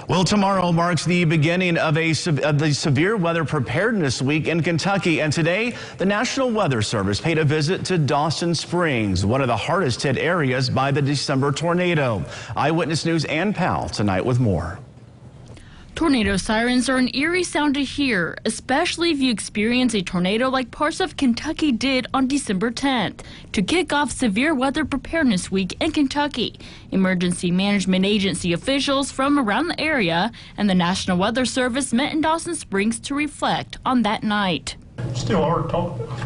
Well, tomorrow marks the beginning of the Severe Weather Preparedness Week in Kentucky, and today the National Weather Service paid a visit to Dawson Springs, one of the hardest hit areas by the December tornado. Eyewitness News Ann Powell tonight with more. Tornado sirens are an eerie sound to hear, especially if you experience a tornado like parts of Kentucky did on December 10th. To kick off Severe Weather Preparedness Week in Kentucky, Emergency Management Agency officials from around the area and the National Weather Service met in Dawson Springs to reflect on that night. Still hard to talk about.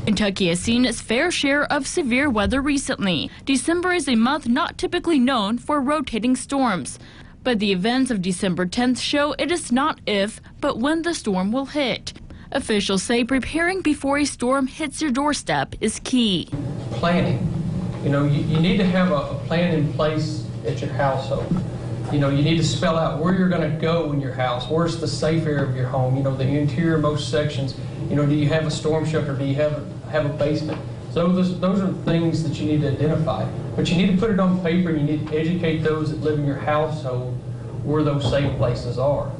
Kentucky has seen its fair share of severe weather recently. December is a month not typically known for rotating storms. But the events of December 10th show it is not if, but when the storm will hit. Officials say preparing before a storm hits your doorstep is key. Planning. You need to have a plan in place at your household. You need to spell out where you're going to go in your house. Where's the safe area of your home? The interior most sections. Do you have a storm shelter? Do you have a basement? So those are things that you need to identify. But you need to put it on paper. You need to educate those that live in your household where those safe places are.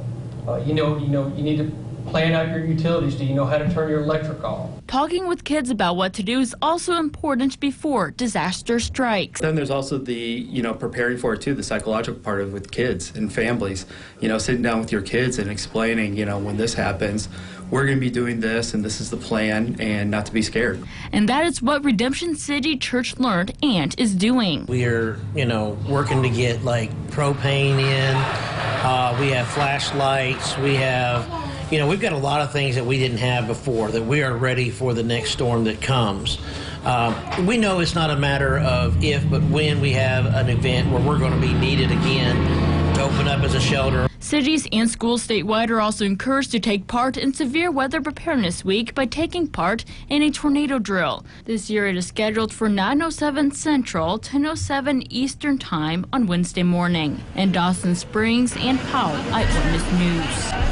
You need to plan out your utilities. Do you know how to turn your electric off? Talking with kids about what to do is also important before disaster strikes. Then there's also the, preparing for it too, the psychological part of it with kids and families. Sitting down with your kids and explaining, when this happens, we're going to be doing this and this is the plan, and not to be scared. And that is what Redemption City Church learned and is doing. We are, working to get like propane in. We have flashlights. We have, we've got a lot of things that we didn't have before that we are ready for the next storm that comes. We know it's not a matter of if, but when we have an event where we're going to be needed again to open up as a shelter. Cities and schools statewide are also encouraged to take part in Severe Weather Preparedness Week by taking part in a tornado drill. This year it is scheduled for 9:07 Central, 10:07 Eastern Time on Wednesday morning. In Dawson Springs, Ann Powell, Eyewitness News.